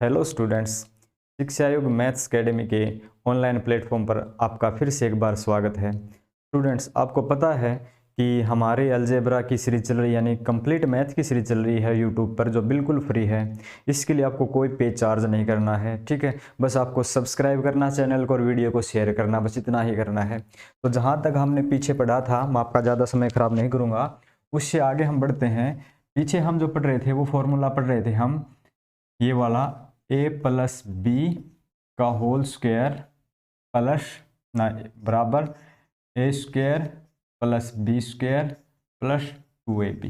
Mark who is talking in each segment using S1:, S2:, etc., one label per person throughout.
S1: Hello students, शिक्षा योग maths academy के ऑनलाइन प्लेटफॉर्म पर आपका फिर से एक बार स्वागत है। स्टूडेंट्स, आपको पता है कि हमारे अलजेब्रा की सीरीज चल रही यानी कंप्लीट मैथ की सीरीज चल रही है यूट्यूब पर, जो बिल्कुल फ्री है। इसके लिए आपको कोई पे चार्ज नहीं करना है, ठीक है। बस आपको सब्सक्राइब करना चैनल को और वीडियो को शेयर करना, बस इतना ही करना है। तो जहाँ तक हमने पीछे पढ़ा था, मैं आपका ज़्यादा समय खराब नहीं करूँगा, उससे आगे हम बढ़ते हैं। पीछे हम जो पढ़ रहे थे वो फॉर्मूला पढ़ रहे थे हम, ये वाला a प्लस बी का होल स्क्वायर प्लस ना बराबर A square plus B square plus 2ab।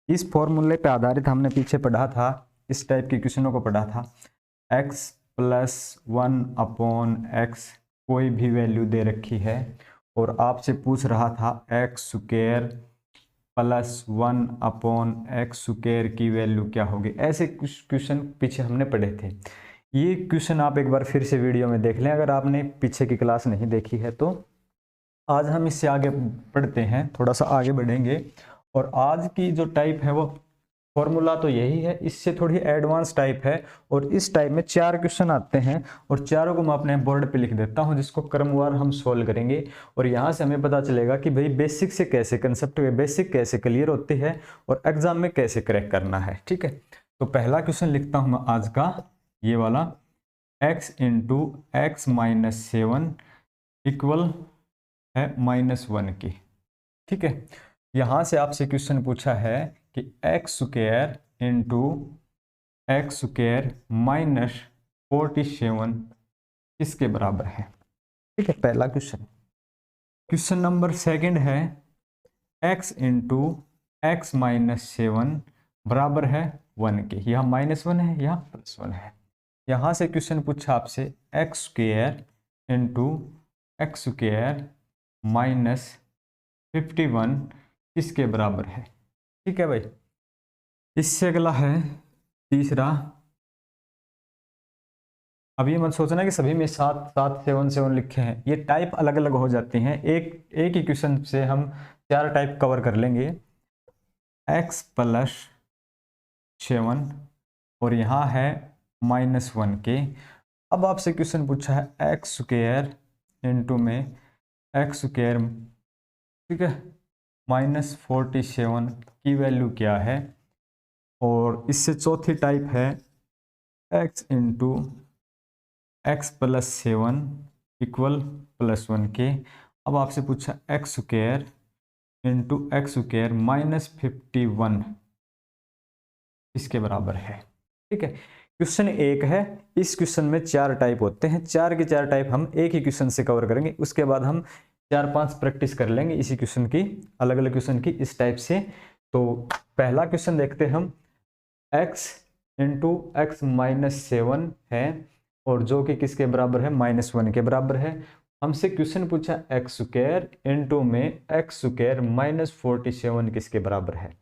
S1: इस फॉर्मूले पे आधारित हमने पीछे पढ़ा था, इस टाइप के क्वेश्चनों को पढ़ा था। x प्लस 1/x कोई भी वैल्यू दे रखी है और आपसे पूछ रहा था x square plus 1/x square की वैल्यू क्या होगी। ऐसे कुछ क्वेश्चन पीछे हमने पढ़े थे। ये क्वेश्चन आप एक बार फिर से वीडियो में देख लें अगर आपने पीछे की क्लास नहीं देखी है तो। आज हम इससे आगे पढ़ते हैं, थोड़ा सा आगे बढ़ेंगे। और आज की जो टाइप है वो फॉर्मूला तो यही है, इससे थोड़ी एडवांस टाइप है। और इस टाइप में 4 क्वेश्चन आते हैं और चारों को मैं अपने बोर्ड पे लिख देता हूं, जिसको क्रमवार हम सोल्व करेंगे। और यहाँ से हमें पता चलेगा कि भाई बेसिक से कैसे कंसेप्ट बेसिक कैसे क्लियर होती है और एग्जाम में कैसे क्रैक करना है, ठीक है। तो पहला क्वेश्चन लिखता हूं मैं आज का, ये वाला x into x minus 7 equal है -1 की, ठीक है। यहां से आपसे क्वेश्चन पूछा है कि x square into x square minus 47 किसके बराबर है, ठीक है। पहला क्वेश्चन। क्वेश्चन नंबर सेकंड है x इंटू एक्स माइनस 7 बराबर है 1 के। यहाँ -1 है, यहाँ +1 है। यहाँ से क्वेश्चन पूछा आपसे x square into x square minus 51 किसके बराबर है, ठीक है भाई। इससे अगला है तीसरा। अब ये मत सोचना कि सभी में 7 लिखे हैं, ये टाइप अलग अलग हो जाती हैं। एक ही क्वेश्चन से हम 4 टाइप कवर कर लेंगे। x प्लस 7 और यहाँ है -1 के। अब आपसे क्वेश्चन पूछा है एक्स स्क्वायर इंटू में एक्स स्क्वायर, ठीक है, -47 की वैल्यू क्या है। और इससे चौथी टाइप है x into x plus 7 equal +1 के। अब आपसे पूछा x square into x square -51 इसके बराबर है, ठीक है। क्वेश्चन एक है, इस क्वेश्चन में 4 टाइप होते हैं, 4 के 4 टाइप हम एक ही क्वेश्चन से कवर करेंगे। उसके बाद हम 4-5 प्रैक्टिस कर लेंगे इसी क्वेश्चन की, अलग अलग क्वेश्चन की इस टाइप से। तो पहला क्वेश्चन देखते हैं हम। x इंटू एक्स माइनस 7 है और जो कि किसके बराबर है, -1 के बराबर है। हमसे क्वेश्चन पूछा एक्स स्क्वायर इंटू में एक्स स्क्वायर -47 किसके बराबर है।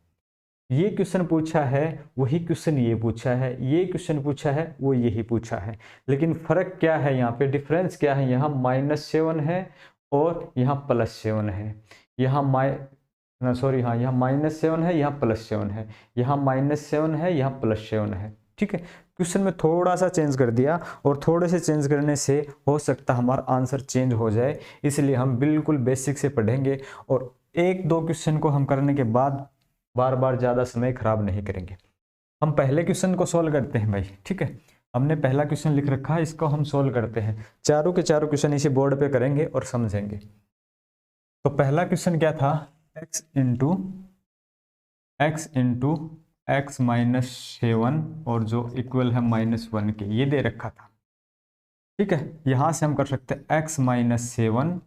S1: ये क्वेश्चन पूछा है, वही क्वेश्चन ये पूछा है, ये क्वेश्चन पूछा है, वो यही पूछा है। लेकिन फर्क क्या है, यहाँ पे डिफरेंस क्या है, यहाँ -7 है और यहाँ +7 है। यहाँ सॉरी, हाँ, यहाँ -7 है, यहाँ +7 है, यहाँ -7 है, यहाँ +7 है, ठीक है। क्वेश्चन में थोड़ा सा चेंज कर दिया और थोड़े से चेंज करने से हो सकता हमारा आंसर चेंज हो जाए, इसलिए हम बिल्कुल बेसिक से पढ़ेंगे। और 1-2 क्वेश्चन को हम करने के बाद बार बार ज़्यादा समय खराब नहीं करेंगे। हम पहले क्वेश्चन को सॉल्व करते हैं भाई, ठीक है। हमने पहला क्वेश्चन लिख रखा है, इसको हम सॉल्व करते हैं। चारों के चारों क्वेश्चन इसी बोर्ड पे करेंगे और समझेंगे। तो पहला क्वेश्चन क्या था, x इंटू एक्स माइनस 7 और जो इक्वल है -1 के, ये दे रखा था, ठीक है। यहां से हम कर सकते हैं x माइनस 7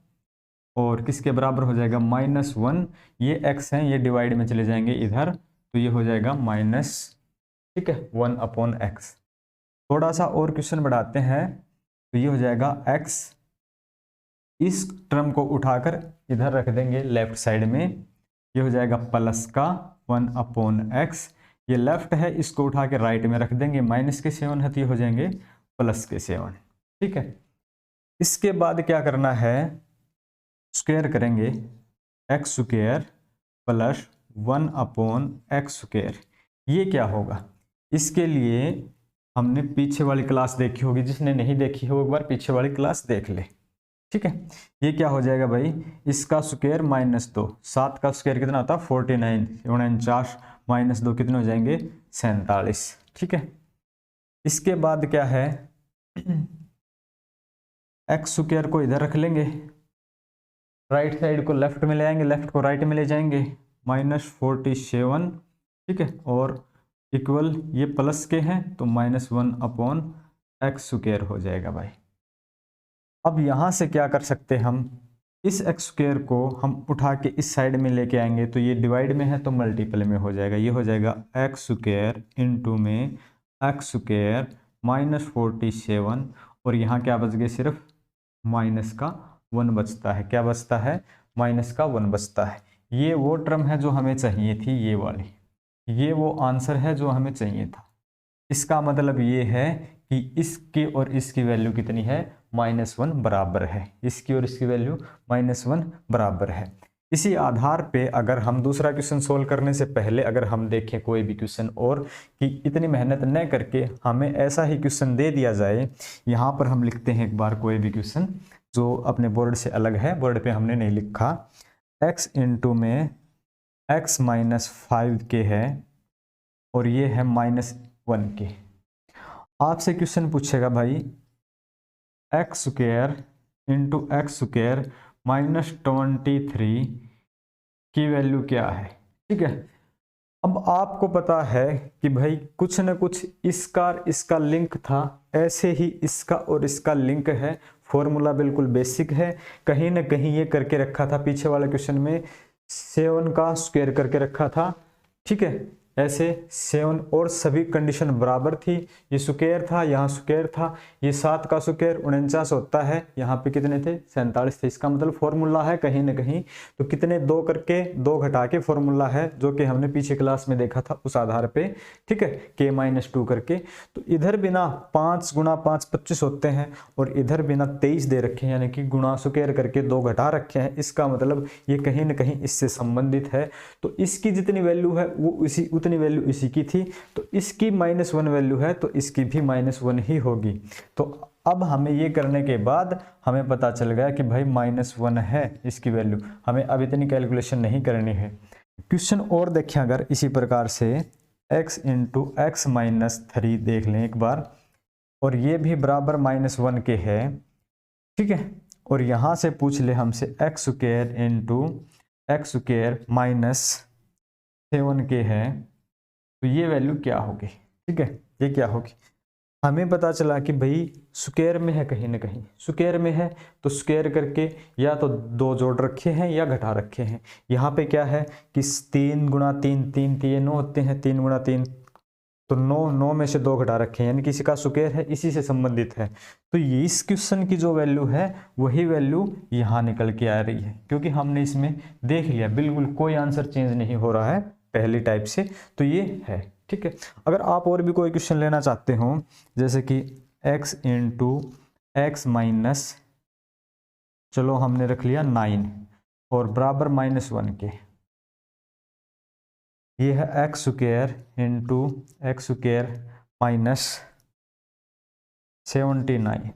S1: और किसके बराबर हो जाएगा, -1। ये x हैं, ये डिवाइड में चले जाएंगे इधर, तो ये हो जाएगा माइनस, ठीक है, 1/x। थोड़ा सा और क्वेश्चन बढ़ाते हैं, तो ये हो जाएगा x, इस टर्म को उठाकर इधर रख देंगे लेफ्ट साइड में, ये हो जाएगा प्लस का 1/x। ये लेफ्ट है, इसको उठा के राइट में रख देंगे, माइनस के 7 है तो ये हो जाएंगे प्लस के 7, ठीक है। इसके बाद क्या करना है, स्क्वायर करेंगे x square plus 1/x square. ये क्या होगा, इसके लिए हमने पीछे वाली क्लास देखी होगी, जिसने नहीं देखी है वो एक बार पीछे वाली क्लास देख ले। ठीक है, ये क्या हो जाएगा भाई, इसका स्क्वायर -2, 7 का स्क्वायर कितना होता है 49, 49 -2 कितने हो जाएंगे 47। ठीक है, इसके बाद क्या है एक्स स्क्वायर को इधर रख लेंगे, राइट साइड को लेफ्ट में ले आएंगे, लेफ्ट को राइट में ले जाएंगे, -47। ठीक है, और इक्वल ये प्लस के हैं तो -1/x² हो जाएगा भाई। अब यहाँ से क्या कर सकते हैं हम, इस x² को हम उठा के इस साइड में लेके आएंगे तो ये डिवाइड में है तो मल्टीपल में हो जाएगा, ये हो जाएगा x² इंटू में x² -47, और यहाँ क्या बच गए सिर्फ -1 बचता है। क्या बचता है, -1 बचता है। ये वो टर्म है जो हमें चाहिए थी, ये वाली, ये वो आंसर है जो हमें चाहिए था। इसका मतलब ये है कि इसकी और इसकी वैल्यू कितनी है, -1 बराबर है, इसकी और इसकी वैल्यू -1 बराबर है। इसी आधार पे अगर हम दूसरा क्वेश्चन सोल्व करने से पहले अगर हम देखें कोई भी क्वेश्चन, और कि इतनी मेहनत न करके हमें ऐसा ही क्वेश्चन दे दिया जाए, यहाँ पर हम लिखते हैं एक बार कोई भी क्वेश्चन जो अपने बोर्ड से अलग है, बोर्ड पे हमने नहीं लिखा, x इंटू में x -5 के है और ये है -1 के। आपसे क्वेश्चन पूछेगा भाई x² इंटू x² -23 की वैल्यू क्या है। ठीक है, अब आपको पता है कि भाई कुछ न कुछ इसका और इसका लिंक था, ऐसे ही इसका और इसका लिंक है, फॉर्मूला बिल्कुल बेसिक है, कहीं ना कहीं ये करके रखा था पीछे वाले क्वेश्चन में, 7 का स्क्वायर करके रखा था। ठीक है, ऐसे 7 और सभी कंडीशन बराबर थी, ये स्क्वायर था, यहाँ स्क्वायर था, ये 7 का स्क्वायर 49 होता है, यहाँ पे कितने थे 47 थे। इसका मतलब फॉर्मूला है कहीं ना कहीं तो कितने 2 करके 2 घटा के फॉर्मूला है, जो कि हमने पीछे क्लास में देखा था उस आधार पे। ठीक है, k-2 करके, तो इधर बिना 5 गुणा 5 25 होते हैं, और इधर बिना 23 दे रखे हैं, यानी कि गुणा स्क्वायर करके 2 घटा रखे हैं। इसका मतलब ये कहीं ना कहीं इससे संबंधित है, तो इसकी जितनी वैल्यू है वो उतनी वैल्यू इसी की थी, तो इसकी -1 वैल्यू है तो इसकी भी -1 ही होगी। तो अब हमें ये करने के बाद हमें पता चल गया कि भाई -1 है इसकी वैल्यू, हमें अब इतनी कैलकुलेशन नहीं करनी है। क्वेश्चन और देखें अगर इसी प्रकार से x इंटू x -3 देख लें एक बार, और ये भी बराबर -1 के है। ठीक है, और यहाँ से पूछ ले हमसे x² इंटू x² -7 के है, तो ये वैल्यू क्या होगी। ठीक है, ये क्या होगी, हमें पता चला कि भाई स्क्वायर में है, कहीं ना कहीं स्क्वायर में है तो स्क्वायर करके या तो 2 जोड़ रखे हैं या घटा रखे हैं। यहाँ पे क्या है कि 3 गुणा 3 3 3 9 होते हैं, 3 गुणा 3 तो 9 में से 2 घटा रखे हैं, यानी कि इसी का स्क्वायर है, इसी से संबंधित है। तो ये इस क्वेश्चन की जो वैल्यू है वही वैल्यू यहाँ निकल के आ रही है, क्योंकि हमने इसमें देख लिया बिल्कुल कोई आंसर चेंज नहीं हो रहा है पहली टाइप से, तो ये है। ठीक है, अगर आप और भी कोई क्वेश्चन लेना चाहते हो, जैसे कि x इंटू x माइनस, चलो हमने रख लिया 9 और बराबर -1 के, ये है x² इंटू x² -79।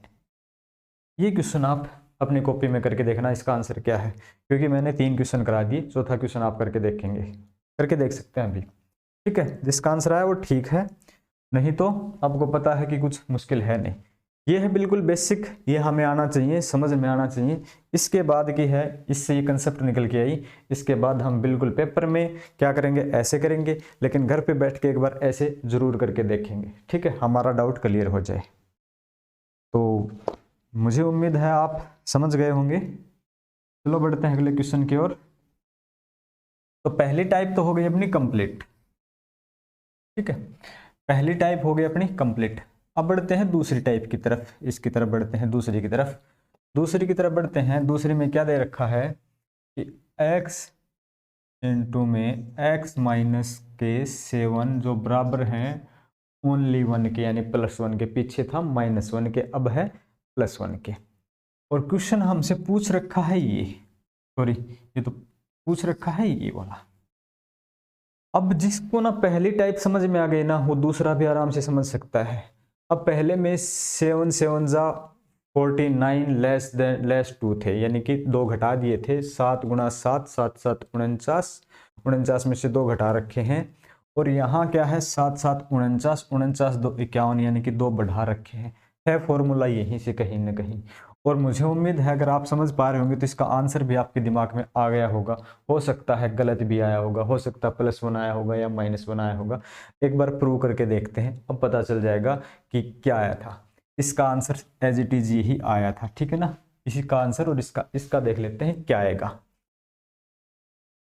S1: ये क्वेश्चन आप अपनी कॉपी में करके देखना इसका आंसर क्या है, क्योंकि मैंने 3 क्वेश्चन करा दिए, चौथा क्वेश्चन आप करके देखेंगे, करके देख सकते हैं अभी। ठीक है, जिसका आंसर आया वो ठीक है, नहीं तो आपको पता है कि कुछ मुश्किल है नहीं। ये है बिल्कुल बेसिक, ये हमें आना चाहिए, समझ में आना चाहिए। इसके बाद की है, इससे ये कंसेप्ट निकल के आई, इसके बाद हम बिल्कुल पेपर में क्या करेंगे, ऐसे करेंगे, लेकिन घर पे बैठ के एक बार ऐसे जरूर करके देखेंगे। ठीक है, हमारा डाउट क्लियर हो जाए। तो मुझे उम्मीद है आप समझ गए होंगे। चलो बढ़ते हैं अगले क्वेश्चन की ओर। तो पहली टाइप तो हो गई अपनी कंप्लीट। ठीक है, पहली टाइप हो गई अपनी कंप्लीट। अब बढ़ते हैं दूसरी टाइप की तरफ, इसकी तरफ बढ़ते हैं, दूसरी की तरफ, दूसरी की तरफ बढ़ते हैं। दूसरी में क्या दे रखा है कि x इंटू में x माइनस के 7 जो बराबर हैं ओनली 1 के, यानी +1 के, पीछे था -1 के, अब है +1 के। और क्वेश्चन हमसे पूछ रखा है ये, सॉरी ये तो पूछ रखा है ये वाला। अब जिसको ना पहली टाइप समझ में आ गई ना, वो दूसरा भी आराम से समझ सकता है। अब पहले में 7 7 जा 49 लेस 2 थे, यानी कि 2 घटा दिए थे। 7 गुणा 7 7 7 49, 49 में से 2 घटा रखे हैं। और यहाँ क्या है 7 7 49, 49 2 51, यानी कि 2 बढ़ा रखे हैं। है फॉर्मूला यहीं से कहीं ना कहीं। और मुझे उम्मीद है अगर आप समझ पा रहे होंगे तो इसका आंसर भी आपके दिमाग में आ गया होगा। हो सकता है गलत भी आया होगा, हो सकता है +1 आया होगा या -1 आया होगा। एक बार प्रूव करके देखते हैं, अब पता चल जाएगा कि क्या आया था। इसका आंसर एज इट इज यही आया था, ठीक है ना। इसी का आंसर, और इसका देख लेते हैं क्या आएगा।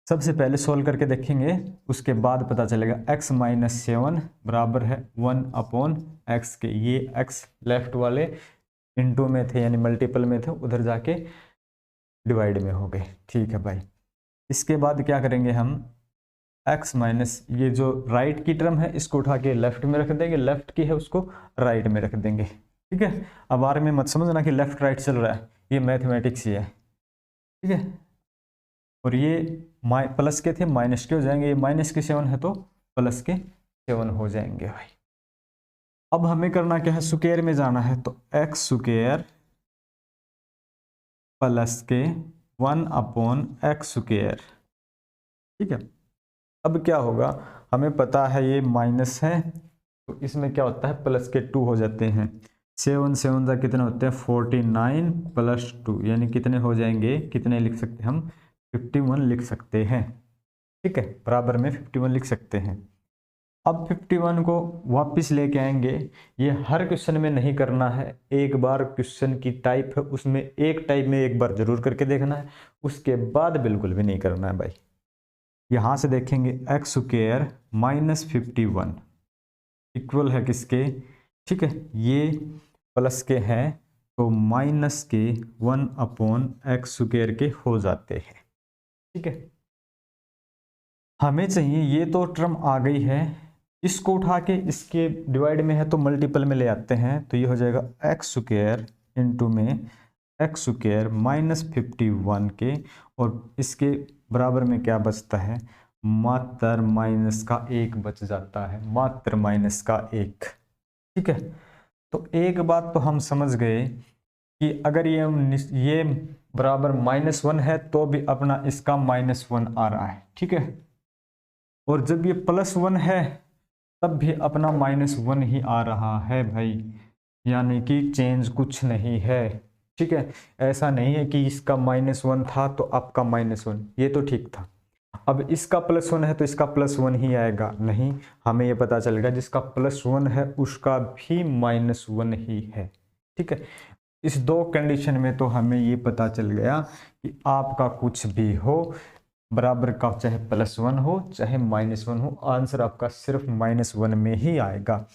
S1: सबसे पहले सोल्व करके देखेंगे, उसके बाद पता चलेगा। x - 7 बराबर है 1/x के। ये x लेफ्ट वाले इनटू में थे यानी मल्टीपल में थे, उधर जाके डिवाइड में हो गए। ठीक है भाई। इसके बाद क्या करेंगे हम, x माइनस ये जो राइट की टर्म है इसको उठा के लेफ्ट में रख देंगे, लेफ्ट की है उसको राइट में रख देंगे। ठीक है। अब बारे में मत समझना कि लेफ्ट राइट चल रहा है, ये मैथमेटिक्स ही है। ठीक है। और ये प्लस के थे माइनस के हो जाएंगे, ये माइनस के 7 है तो प्लस के 7 हो जाएंगे भाई। अब हमें करना क्या है, स्क्वायर में जाना है, तो एक्स स्क्वायर प्लस के 1/x स्क्वायर। ठीक है। अब क्या होगा, हमें पता है ये माइनस है तो इसमें क्या होता है प्लस के 2 हो जाते हैं। 7 7 का कितने होते हैं 49 + 2, यानी कितने हो जाएंगे, कितने लिख सकते हैं हम 51 लिख सकते हैं। ठीक है, बराबर में 51 लिख सकते हैं। अब 51 को वापस लेके आएंगे। ये हर क्वेश्चन में नहीं करना है, एक बार क्वेश्चन की टाइप है उसमें एक टाइप में एक बार जरूर करके देखना है, उसके बाद बिल्कुल भी नहीं करना है भाई। यहां से देखेंगे x स्क्वायर माइनस 51 इक्वल है किसके, ठीक है, ये प्लस के हैं तो माइनस के 1/x स्क्वायर के हो जाते हैं। ठीक है। हमें चाहिए, ये तो टर्म आ गई है, इसको उठा के इसके डिवाइड में है तो मल्टीपल में ले आते हैं, तो ये हो जाएगा x स्क्वायर इंटू में x स्क्वायर माइनस 51 के, और इसके बराबर में क्या बचता है, मात्र माइनस का 1 बच जाता है, मात्र माइनस का 1। ठीक है। तो एक बात तो हम समझ गए कि अगर ये बराबर -1 है तो भी अपना इसका -1 आ रहा है। ठीक है। और जब ये +1 है तब भी अपना -1 ही आ रहा है भाई, यानी कि चेंज कुछ नहीं है। ठीक है। ऐसा नहीं है कि इसका -1 था तो आपका -1, ये तो ठीक था, अब इसका +1 है तो इसका +1 ही आएगा, नहीं, हमें ये पता चलेगा जिसका +1 है उसका भी -1 ही है। ठीक है। इस दो कंडीशन में तो हमें ये पता चल गया कि आपका कुछ भी हो, बराबर का चाहे +1 हो चाहे -1 हो, आंसर आपका सिर्फ -1 में ही आएगा।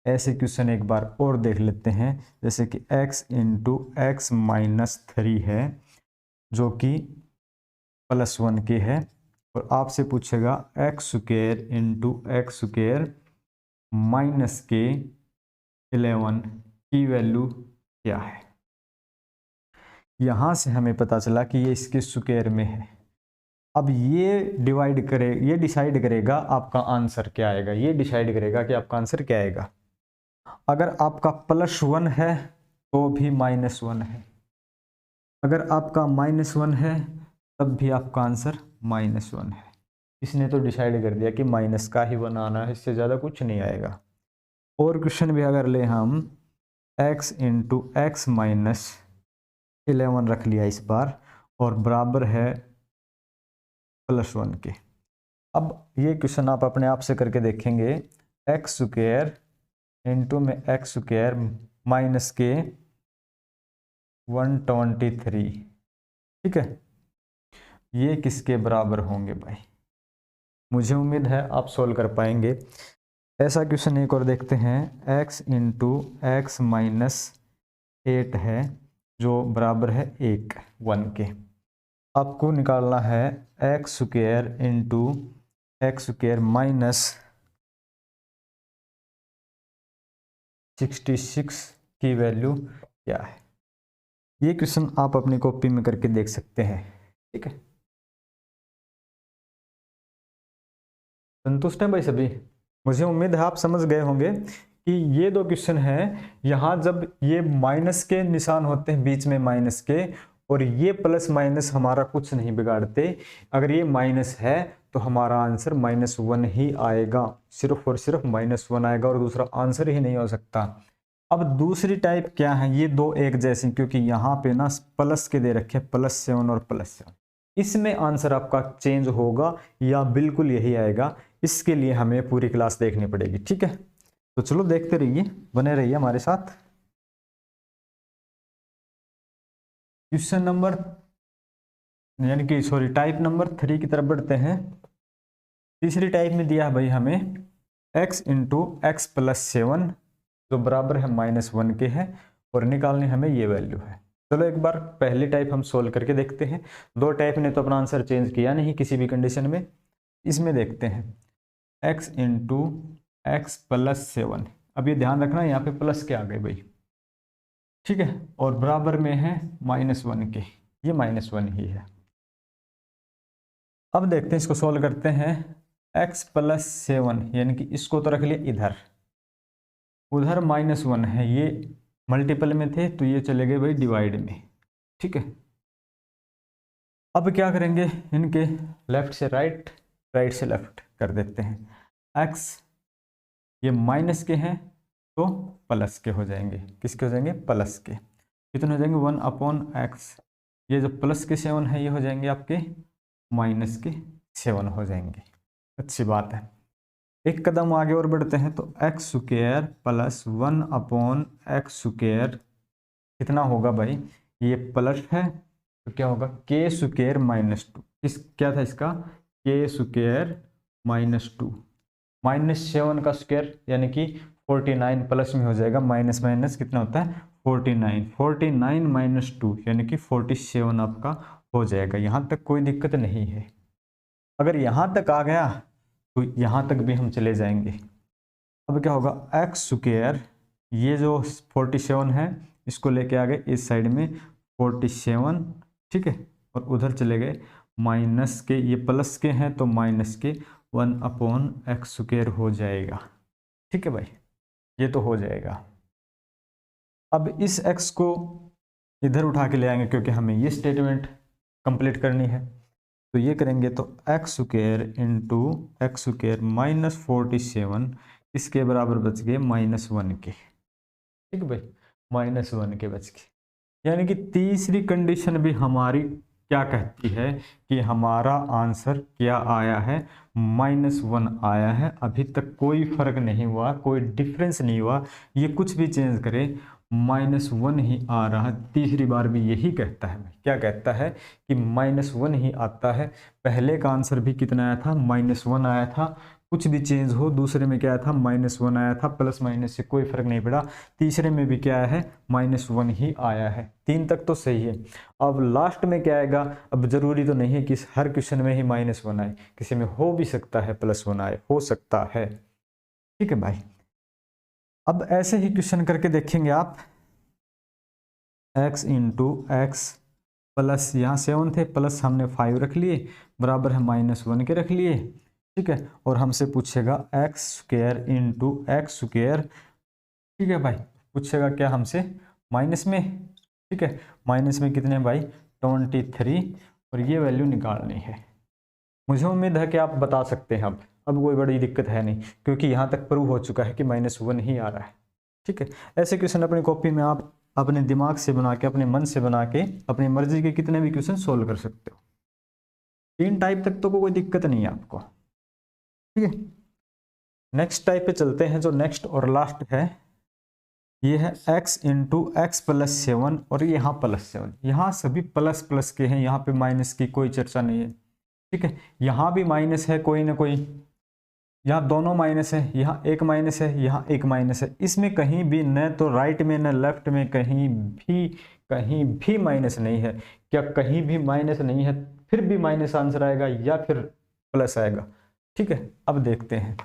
S1: ऐसे क्वेश्चन एक बार और देख लेते हैं, जैसे कि x × x - 3 है जो कि +1 के है, और आपसे पूछेगा x square × x square minus के 11 की वैल्यू क्या है। यहां से हमें पता चला कि ये इसके स्क्वायर में है। अब ये डिसाइड करेगा आपका आंसर क्या आएगा, ये डिसाइड करेगा कि आपका आंसर क्या आएगा। अगर आपका +1 है तो भी -1 है, अगर आपका -1 है तब भी आपका आंसर -1 है। इसने तो डिसाइड कर दिया कि माइनस का ही बनाना है, इससे ज़्यादा कुछ नहीं आएगा। और क्वेश्चन भी अगर ले हम x × x - 11 रख लिया इस बार, और बराबर है +1 के। अब ये क्वेश्चन आप अपने आप से करके देखेंगे, x स्क्वायर इंटू में x स्क्वायर माइनस के 123। ठीक है। ये किसके बराबर होंगे भाई, मुझे उम्मीद है आप सोल्व कर पाएंगे। ऐसा क्वेश्चन एक और देखते हैं, x × x - 8 है जो बराबर है 1 के। आपको निकालना है x square × x square minus 66 की वैल्यू क्या है। ये क्वेश्चन आप अपनी कॉपी में करके देख सकते हैं। ठीक है। संतुष्ट हैं भाई सभी, मुझे उम्मीद है आप समझ गए होंगे कि ये दो क्वेश्चन है, यहाँ जब ये माइनस के निशान होते हैं बीच में माइनस के, और ये प्लस माइनस हमारा कुछ नहीं बिगाड़ते। अगर ये माइनस है तो हमारा आंसर -1 ही आएगा, सिर्फ और सिर्फ -1 आएगा, और दूसरा आंसर ही नहीं हो सकता। अब दूसरी टाइप क्या है, ये दो एक जैसी, क्योंकि यहाँ पे ना प्लस के दे रखे +7 और +7, इसमें आंसर आपका चेंज होगा या बिल्कुल यही आएगा। इसके लिए हमें पूरी क्लास देखनी पड़ेगी, ठीक है। तो चलो देखते रहिए, बने रहिए हमारे साथ। क्वेश्चन नंबर यानी कि सॉरी टाइप नंबर 3 की तरफ बढ़ते हैं। तीसरी टाइप में दिया है भाई हमें x इंटू एक्स प्लस 7 जो बराबर है -1 के है, और निकालने हमें ये वैल्यू है। चलो एक बार पहली टाइप हम सोल्व करके देखते हैं। दो टाइप ने तो अपना आंसर चेंज किया नहीं किसी भी कंडीशन में। इसमें देखते हैं x इंटू एक्स प्लस 7, अब ये ध्यान रखना यहाँ पे प्लस के आ गए भाई, ठीक है, और बराबर में है -1 के, ये -1 ही है। अब देखते हैं, इसको सोल्व करते हैं। x प्लस 7 यानी कि इसको तो रख लिया इधर, उधर -1 है, ये मल्टीपल में थे तो ये चले गए भाई डिवाइड में, ठीक है। अब क्या करेंगे, इनके लेफ्ट से राइट, राइट से लेफ्ट कर देते हैं। x ये माइनस के हैं तो प्लस के हो जाएंगे, किसके हो जाएंगे, प्लस के। कितने हो जाएंगे, 1/x, ये जो प्लस के 7 है ये हो जाएंगे आपके माइनस के 7 हो जाएंगे। अच्छी बात है। एक कदम आगे और बढ़ते हैं, तो x square plus 1/x square कितना होगा भाई, ये प्लस है तो क्या होगा, के स्क्वायर -2, इस क्या था इसका, के स्क्वायर -2, -7 का स्क्वायर यानी कि 49 प्लस में हो जाएगा, माइनस माइनस कितना होता है 49, 49 -2 यानी कि 47 आपका हो जाएगा। यहाँ तक कोई दिक्कत नहीं है। अगर यहाँ तक आ गया तो यहाँ तक भी हम चले जाएंगे। अब क्या होगा, एक्स स्क्वायर ये जो 47 है इसको लेके आ गए इस साइड में 47, ठीक है, और उधर चले गए माइनस के, ये प्लस के हैं तो माइनस के 1/x स्क्वायर हो जाएगा, ठीक है भाई, ये तो हो जाएगा। अब इस x को इधर उठा के ले आएंगे क्योंकि हमें ये स्टेटमेंट कंप्लीट करनी है, तो ये करेंगे तो x square into x square -47 इसके बराबर बच गए -1 के, ठीक है भाई, -1 के बच गए। यानी कि तीसरी कंडीशन भी हमारी क्या कहती है कि हमारा आंसर क्या आया है, -1 आया है। अभी तक कोई फर्क नहीं हुआ, कोई डिफरेंस नहीं हुआ, ये कुछ भी चेंज करे -1 ही आ रहा है। तीसरी बार भी यही कहता है, क्या कहता है कि -1 ही आता है। पहले का आंसर भी कितना आया था, -1 आया था, कुछ भी चेंज हो, दूसरे में क्या आया था, -1 आया था, प्लस माइनस से कोई फर्क नहीं पड़ा। तीसरे में भी क्या आया है, -1 ही आया है। 3 तक तो सही है। अब लास्ट में क्या आएगा, अब जरूरी तो नहीं है कि हर क्वेश्चन में ही -1 आए, किसी में हो भी सकता है +1 आए, हो सकता है, ठीक है भाई। अब ऐसे ही क्वेश्चन करके देखेंगे आप, x इंटू एक्स प्लस, यहाँ 7 थे, प्लस हमने 5 रख लिए, बराबर है -1 के रख लिए, ठीक है, और हमसे पूछेगा x square into x square, ठीक है भाई, पूछेगा क्या हमसे माइनस में, ठीक है, माइनस में कितने भाई 23, और ये वैल्यू निकालनी है। मुझे उम्मीद है कि आप बता सकते हैं। अब कोई बड़ी दिक्कत है नहीं, क्योंकि यहाँ तक प्रूव हो चुका है कि -1 ही आ रहा है, ठीक है। ऐसे क्वेश्चन अपनी कॉपी में आप अपने दिमाग से बना के, अपने मन से बना के, अपनी मर्जी के कितने भी क्वेश्चन सोल्व कर सकते हो। 3 टाइप तक तो कोई दिक्कत नहीं है आपको, ठीक है। नेक्स्ट टाइप पे चलते हैं, जो नेक्स्ट और लास्ट है, ये है x इंटू एक्स प्लस 7, और यहाँ +7, यहाँ सभी प्लस प्लस के हैं, यहाँ पे माइनस की कोई चर्चा नहीं है, ठीक है। यहाँ भी माइनस है कोई ना कोई, यहाँ दोनों माइनस है, यहाँ एक माइनस है, यहाँ एक माइनस है, इसमें कहीं भी न तो राइट में न लेफ्ट में कहीं भी माइनस नहीं है। क्या कहीं भी माइनस नहीं है, फिर भी माइनस आंसर आएगा या फिर प्लस आएगा, ठीक है। अब देखते हैं,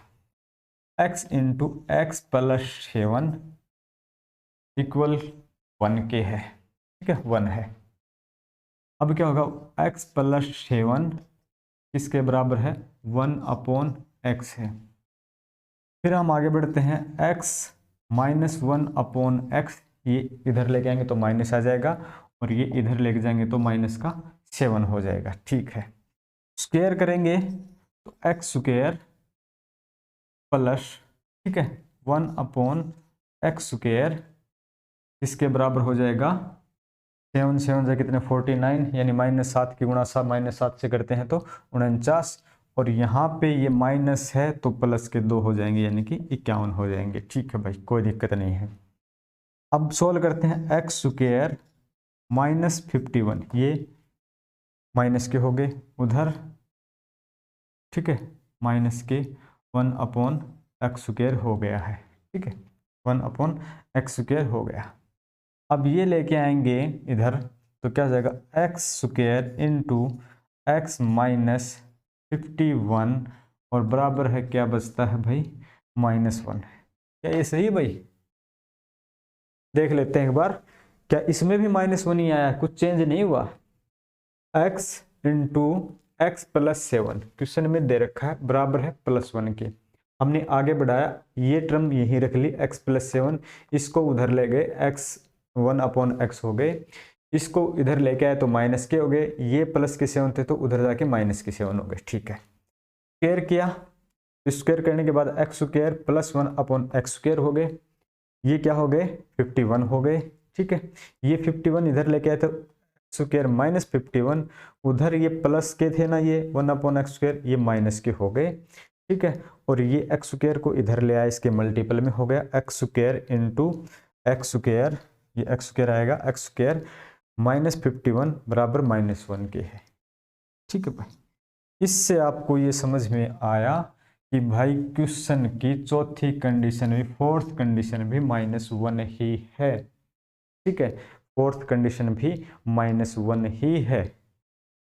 S1: x into x plus 7 equal 1 के है, ठीक है, 1 है। अब क्या होगा, x प्लस 7 इसके बराबर है 1/x है। फिर हम आगे बढ़ते हैं, x -1/x, ये इधर लेके आएंगे तो माइनस आ जाएगा, और ये इधर लेके जाएंगे तो -7 हो जाएगा। ठीक है, स्क्वायर करेंगे तो x² प्लस, ठीक है, 1/x², इसके बराबर हो जाएगा 7 7 से कितने 49, यानी -7 की गुणा -7 से करते हैं तो 49, और यहाँ पे ये माइनस है तो प्लस के 2 हो जाएंगे, यानी कि 51 हो जाएंगे। ठीक है भाई, कोई दिक्कत नहीं है। अब सोल्व करते हैं, x² -51, ये माइनस के हो गए उधर, ठीक है, माइनस के 1/x² हो गया है। ठीक है, 1/x² हो गया। अब ये लेके आएंगे इधर तो क्या हो जाएगा, x² इंटू x -51, और बराबर है क्या बचता है भाई, -1। क्या ये सही है भाई? देख लेते हैं एक बार, क्या इसमें भी -1 ही आया, कुछ चेंज नहीं हुआ। x into x plus 7 question में दे रखा है, बराबर है +1 के। हमने आगे बढ़ाया, ये टर्म यहीं रख ली x प्लस 7, इसको उधर ले गए, x 1/x हो गए, इसको इधर लेके आए तो माइनस के हो गए, ये प्लस के 7 थे तो उधर जाके -7 हो गए। ठीक है, स्क्वायर किया, स्क्वायर करने के बाद x² प्लस 1/x² हो गए, ये क्या हो गए 51 हो गए। ठीक है, ये 51 इधर लेके आए तो x² -51, उधर ये प्लस के थे ना, ये 1/x², ये माइनस के हो गए। ठीक है, और ये x² को इधर ले आया, इसके मल्टीपल में हो गया x² इंटू x², ये x² आएगा, x² -51 बराबर -1 के है। ठीक है भाई, इससे आपको ये समझ में आया कि भाई क्वेश्चन की चौथी कंडीशन भी, फोर्थ कंडीशन भी -1 ही है। ठीक है, फोर्थ कंडीशन भी -1 ही है।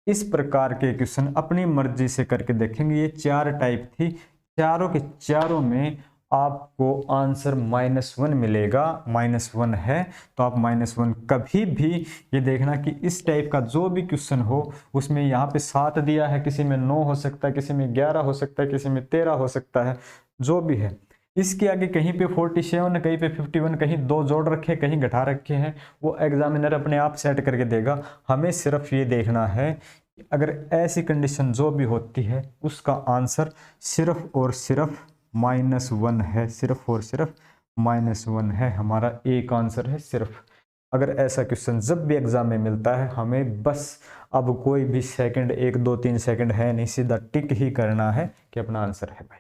S1: इस प्रकार के क्वेश्चन अपनी मर्जी से करके देखेंगे। ये 4 टाइप थी, चारों के चारों में आपको आंसर -1 मिलेगा। -1 है तो आप -1 कभी भी ये देखना कि इस टाइप का जो भी क्वेश्चन हो उसमें यहाँ पे 7 दिया है, किसी में 9 हो सकता है, किसी में 11 हो सकता है, किसी में 13 हो सकता है, जो भी है। इसके आगे कहीं पे 47, कहीं पे 51, कहीं 2 जोड़ रखे, कहीं घटा रखे हैं, वो एग्जामिनर अपने आप सेट करके देगा। हमें सिर्फ ये देखना है कि अगर ऐसी कंडीशन जो भी होती है उसका आंसर सिर्फ और सिर्फ -1 है, सिर्फ और सिर्फ -1 है, हमारा एक आंसर है सिर्फ। अगर ऐसा क्वेश्चन जब भी एग्जाम में मिलता है, हमें बस अब कोई भी सेकंड 1 2 3 सेकंड है नहीं, सीधा टिक ही करना है कि अपना आंसर है भाई।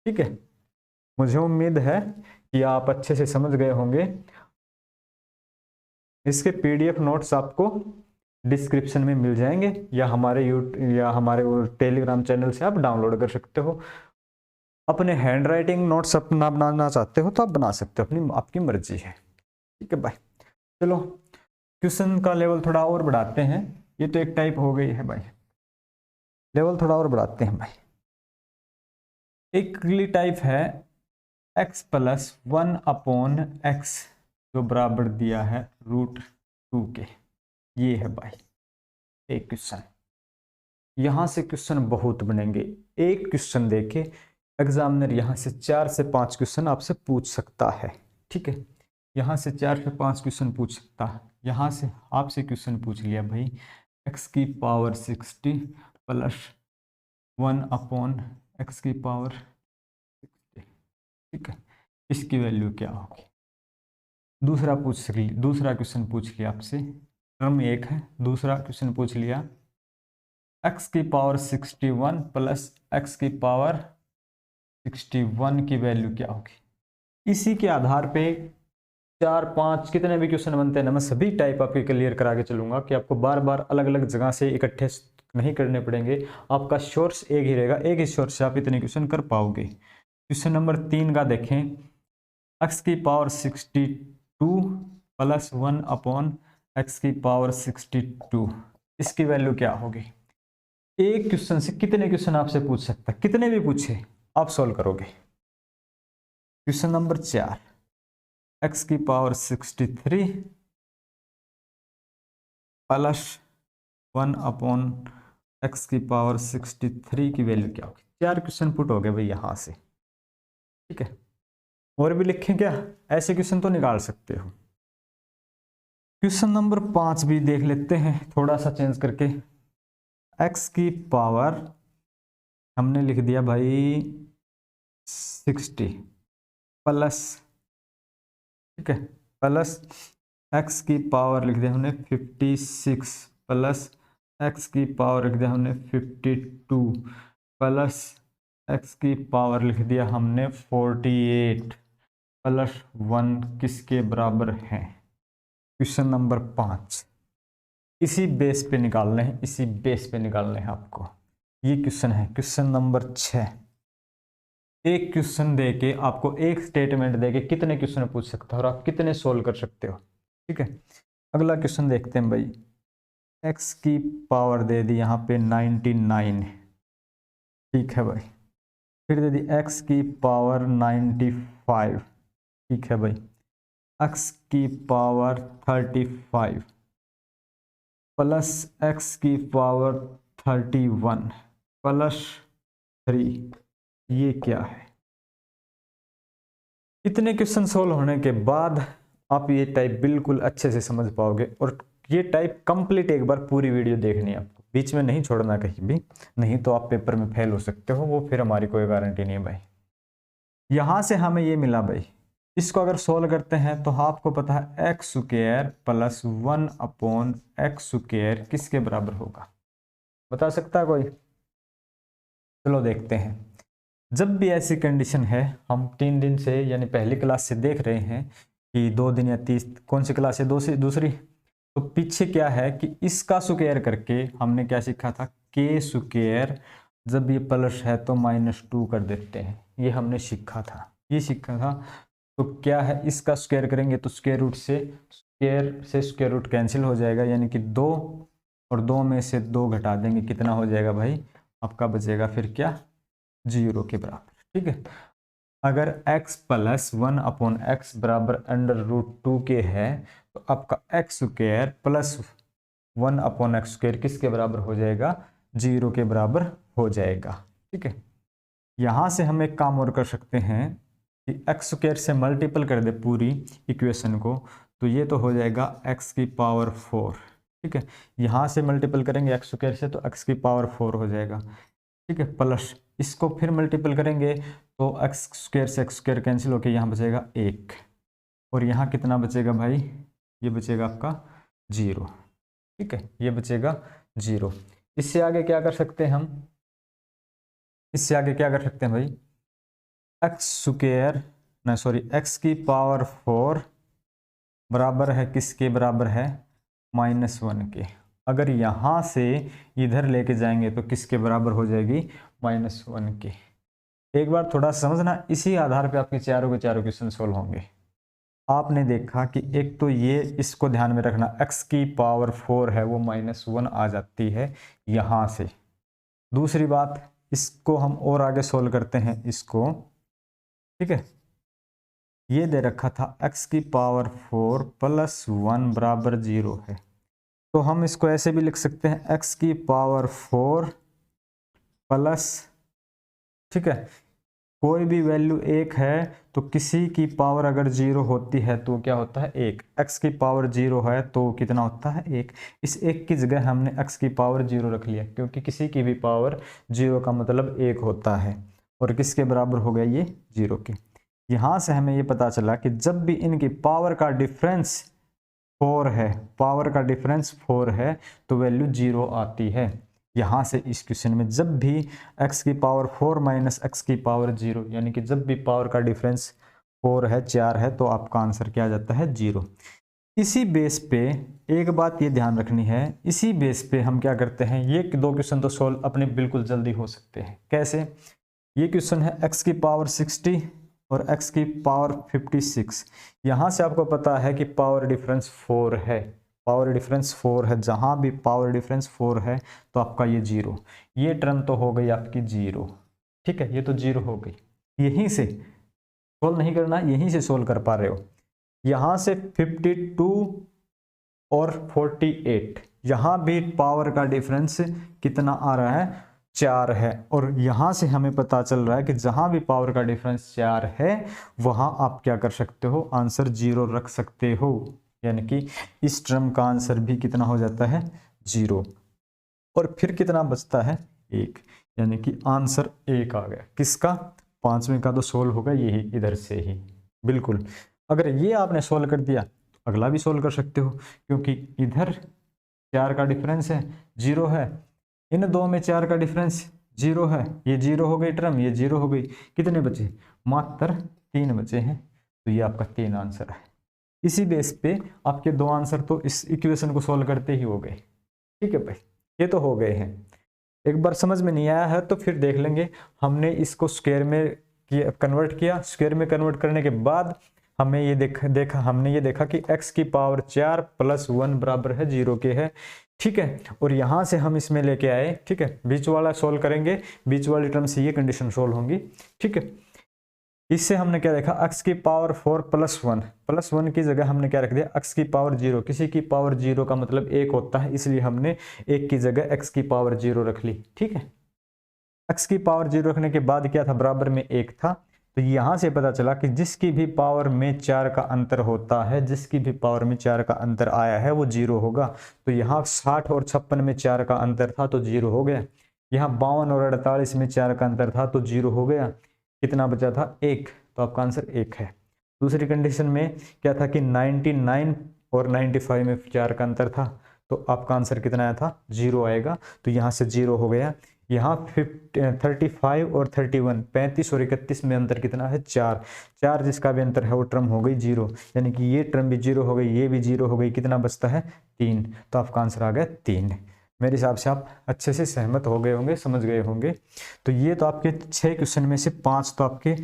S1: ठीक है, मुझे उम्मीद है कि आप अच्छे से समझ गए होंगे। इसके PDF नोट्स आपको डिस्क्रिप्शन में मिल जाएंगे, या हमारे टेलीग्राम चैनल से आप डाउनलोड कर सकते हो। अपने हैंड राइटिंग नोट्स अपना बनाना चाहते हो तो आप बना सकते हो, अपनी आपकी मर्जी है। ठीक है भाई, चलो क्वेश्चन का लेवल थोड़ा और बढ़ाते हैं। ये तो एक टाइप हो गई है भाई, लेवल थोड़ा और बढ़ाते हैं भाई। एक अगली टाइप है x प्लस 1/x, जो बराबर दिया है √2 के। ये है भाई एक क्वेश्चन। यहां से क्वेश्चन बहुत बनेंगे। एक क्वेश्चन देखे एग्जामिनर यहां से 4 से 5 क्वेश्चन आपसे पूछ सकता है। ठीक है, यहां से 4 से 5 क्वेश्चन पूछ सकता है। यहां से आपसे क्वेश्चन पूछ लिया भाई x⁻60 प्लस 1/x⁻60। ठीक है, इसकी वैल्यू क्या होगी। दूसरा क्वेश्चन पूछ लिया आपसे, टर्म एक है। दूसरा क्वेश्चन पूछ लिया x⁻61 प्लस x⁻61 की वैल्यू क्या होगी। इसी के आधार पे 4 5 कितने भी क्वेश्चन बनते हैं ना, मैं सभी टाइप आपके क्लियर करा के चलूंगा कि आपको बार बार अलग अलग जगह से इकट्ठे नहीं करने पड़ेंगे। आपका सोर्स एक ही रहेगा, एक ही सोर्स से आप इतने क्वेश्चन कर पाओगे। क्वेश्चन नंबर 3 का देखें, x⁻62 प्लस 1/x⁻62, इसकी वैल्यू क्या होगी। एक क्वेश्चन से कितने क्वेश्चन आपसे पूछ सकता है, कितने भी पूछे आप सॉल्व करोगे। Question number 4, x⁻63 plus 1/x⁻63 की वैल्यू क्या होगी। 4 क्वेश्चन पुट हो गए भाई यहां से। ठीक है, और भी लिखें क्या, ऐसे क्वेश्चन तो निकाल सकते हो। क्वेश्चन नंबर 5 भी देख लेते हैं थोड़ा सा चेंज करके। x की पावर हमने लिख दिया भाई 60 प्लस, ठीक है, प्लस x की पावर लिख दिया हमने 56 प्लस x की पावर लिख दिया हमने 52 प्लस x की पावर लिख दिया हमने 48 प्लस 1 किसके बराबर है। क्वेश्चन नंबर 5 इसी बेस पे निकालने हैं, इसी बेस पे निकालने हैं आपको। ये क्वेश्चन है क्वेश्चन नंबर 6। एक क्वेश्चन देके आपको एक स्टेटमेंट देके कितने क्वेश्चन पूछ सकता है और आप कितने सोल्व कर सकते हो, ठीक है। अगला क्वेश्चन देखते हैं भाई। x की पावर दे दी यहाँ पे 99, ठीक है भाई। फिर दे दी x की पावर 95, ठीक है भाई। x की पावर 35 प्लस x की पावर 31 प्लस 3, ये क्या है। इतने क्वेश्चन सोल्व होने के बाद आप ये टाइप बिल्कुल अच्छे से समझ पाओगे। और ये टाइप कंप्लीट एक बार पूरी वीडियो देखनी है आपको, बीच में नहीं छोड़ना कहीं भी, नहीं तो आप पेपर में फेल हो सकते हो, वो फिर हमारी कोई गारंटी नहीं है भाई। यहां से हमें ये मिला भाई, इसको अगर सोल्व करते हैं तो आपको पता है x square plus 1 upon x square किसके बराबर होगा, बता सकता है कोई। चलो देखते हैं। जब भी ऐसी कंडीशन है, हम 3 दिन से यानी पहली क्लास से देख रहे हैं कि 2 दिन या 30, कौन सी क्लास है, दूसरी, तो पीछे क्या है कि इसका स्क्वायर करके हमने क्या सीखा था, के स्क्वायर जब ये प्लस है तो -2 कर देते हैं, ये हमने सीखा था, ये सीखा था। तो क्या है, इसका स्क्वायर करेंगे तो स्क्वायर रूट से स्क्वायर रूट कैंसिल हो जाएगा, यानी कि 2 और 2 में से 2 घटा देंगे, कितना हो जाएगा भाई, आपका बचेगा फिर क्या, 0 के बराबर, ठीक है। अगर x प्लस 1 अपॉन एक्स बराबर √2 के है तो आपका x square plus 1 upon x square किसके बराबर हो जाएगा, 0 के बराबर हो जाएगा, ठीक है। यहां से हम एक काम और कर सकते हैं कि एक्स स्क्वायर से मल्टीपल कर दे पूरी इक्वेशन को, तो ये तो हो जाएगा x की पावर 4, ठीक है। यहां से मल्टीपल करेंगे एक्स स्क्वायर से तो x की पावर 4 हो जाएगा, ठीक है। प्लस इसको फिर मल्टीपल करेंगे तो एक्स स्क्वायर से एक्स स्क्वायर कैंसिल होकर यहाँ बचेगा 1, और यहाँ कितना बचेगा भाई, ये बचेगा आपका 0, ठीक है, ये बचेगा 0। इससे आगे क्या कर सकते हैं हम, इससे आगे क्या कर सकते हैं भाई, एक्स स्क्वायर ना सॉरी एक्स की पावर 4 बराबर है किसके बराबर है, -1 के। अगर यहाँ से इधर लेके जाएंगे तो किसके बराबर हो जाएगी, -1 के। एक बार थोड़ा समझना, इसी आधार पे आपके चारों के चारों क्वेश्चन सोल्व होंगे। आपने देखा कि एक तो ये, इसको ध्यान में रखना, x की पावर 4 है वो -1 आ जाती है यहाँ से। दूसरी बात, इसको हम और आगे सोल्व करते हैं इसको, ठीक है। ये दे रखा था x की पावर 4 प्लस 1 बराबर 0 है, तो हम इसको ऐसे भी लिख सकते हैं x की पावर 4 प्लस, ठीक है, कोई भी वैल्यू 1 है तो किसी की पावर अगर 0 होती है तो क्या होता है 1, x की पावर 0 है तो कितना होता है 1। इस 1 की जगह हमने x की पावर 0 रख लिया, क्योंकि किसी की भी पावर 0 का मतलब 1 होता है, और किसके बराबर हो गया ये 0 के। यहाँ से हमें ये पता चला कि जब भी इनकी पावर का डिफरेंस 4 है, पावर का डिफरेंस 4 है तो वैल्यू 0 आती है। यहाँ से इस क्वेश्चन में जब भी x की पावर 4 माइनस एक्स की पावर 0, यानी कि जब भी पावर का डिफरेंस 4 है, 4 है, तो आपका आंसर क्या आ जाता है 0। इसी बेस पे एक बात ये ध्यान रखनी है, इसी बेस पे हम क्या करते हैं, ये 2 क्वेश्चन तो सोल्व अपने बिल्कुल जल्दी हो सकते हैं। कैसे, ये क्वेश्चन है x की पावर 60 और x की पावर 56। यहाँ से आपको पता है कि पावर डिफरेंस 4 है, पावर डिफरेंस 4 है, जहाँ भी पावर डिफरेंस 4 है तो आपका ये 0, ये टर्म तो हो गई आपकी 0, ठीक है, ये तो 0 हो गई। यहीं से सोल्व नहीं करना, यहीं से सोल्व कर पा रहे हो। यहाँ से 52 और 48, यहाँ भी पावर का डिफरेंस कितना आ रहा है, 4 है, और यहाँ से हमें पता चल रहा है कि जहाँ भी पावर का डिफरेंस 4 है वहाँ आप क्या कर सकते हो, आंसर 0 रख सकते हो। यानी कि इस टर्म का आंसर भी कितना हो जाता है, 0। और फिर कितना बचता है, 1, यानी कि आंसर 1 आ गया। किसका, 5वें का तो सोल्व होगा यही इधर से ही। बिल्कुल, अगर ये आपने सोल्व कर दिया अगला भी सोल्व कर सकते हो, क्योंकि इधर 4 का डिफरेंस है, 0 है, इन दो में 4 का डिफरेंस 0 है, ये 0 हो गई टर्म, ये 0 हो गई। कितने बचे, मात्र 3 बचे हैं, तो ये आपका 3 आंसर है। इसी बेस पे आपके 2 आंसर तो इस इक्वेशन को सोल्व करते ही हो गए। ठीक है भाई, ये तो हो गए हैं। एक बार समझ में नहीं आया है तो फिर देख लेंगे। हमने इसको स्क्वायर में कन्वर्ट किया, स्क्वायर में कन्वर्ट करने के बाद हमें ये हमने ये देखा कि x की पावर 4 प्लस 1 बराबर है 0 के है। ठीक है, और यहाँ से हम इसमें लेके आए। ठीक है, बीच वाला सोल्व करेंगे, बीच वाली टर्म से ये कंडीशन सोल्व होंगी। ठीक है, इससे हमने क्या देखा, x की पावर 4 प्लस 1 की जगह हमने क्या रख दिया, x की पावर 0। किसी की पावर 0 का मतलब 1 होता है, इसलिए हमने 1 की जगह x की पावर 0 रख ली। ठीक है, x की पावर 0 रखने के बाद क्या था, बराबर में 1 था। तो यहां से पता चला कि जिसकी भी पावर में 4 का अंतर होता है, जिसकी भी पावर में 4 का अंतर आया है वो 0 होगा। तो यहाँ 60 और 56 में 4 का अंतर था तो 0 हो गया। यहाँ 52 और 48 में 4 का अंतर था तो 0 हो गया। कितना बचा था, 1, तो आपका आंसर 1 है। दूसरी कंडीशन में क्या था कि 99 और 95 में 4 का अंतर था, तो आपका आंसर कितना आया था, 0 आएगा। तो यहाँ से 0 हो गया। यहाँ 35 और 31, 35 और 31 में अंतर कितना है, 4 जिसका भी अंतर है वो टर्म हो गई 0, यानी कि ये टर्म भी 0 हो गई, ये भी 0 हो गई। कितना बचता है, 3, तो आपका आंसर आ गया 3। मेरे हिसाब से आप अच्छे से सहमत हो गए होंगे, समझ गए होंगे। तो ये तो आपके 6 क्वेश्चन में से 5 तो आपके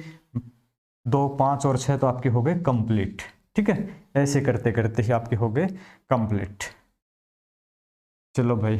S1: 2, 5 और 6 तो आपके हो गए कंप्लीट। ठीक है, ऐसे करते करते ही आपके हो गए कंप्लीट। चलो भाई।